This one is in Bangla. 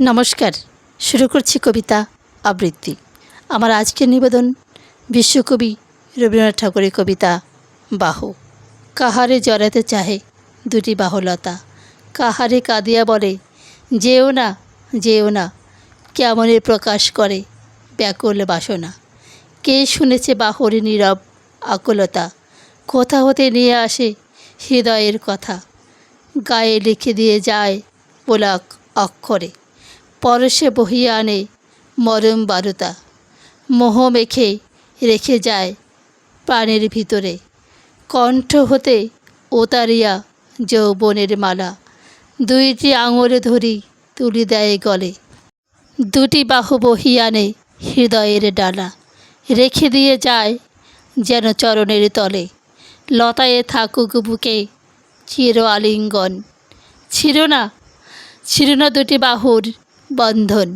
নমস্কার। শুরু করছি কবিতা আবৃত্তি। আমার আজকের নিবেদন বিশ্বকবি রবীন্দ্রনাথ ঠাকুরের কবিতা বাহু। কাহারে জড়াতে চাহে দুটি বাহুলতা, কাহারে কাঁদিয়া বলে যেও না যেও না, কেমনে প্রকাশ করে ব্যাকুল বাসনা। কে শুনেছে বাহুর নীরব আকুলতা, কোথা হতে নিয়ে আসে হৃদয়ের কথা। গায়ে লিখে দিয়ে যায় পোলাক অক্ষরে, পরশে বহিয়ে আনে মরম বারুতা। মোহ মেখে রেখে যায় প্রাণের ভিতরে, কণ্ঠ হতে ওতারিয়া যৌবনের মালা। দুইটি আঙুলে ধরি তুলি দেয় গলে, দুটি বাহু বহিয়ে আনে হৃদয়ের ডালা। রেখে দিয়ে যায় যেন চরণের তলে, লতায়ে থাকুক বুকে চির আলিঙ্গন। ছিল না দুটি বাহুর বন্ধন।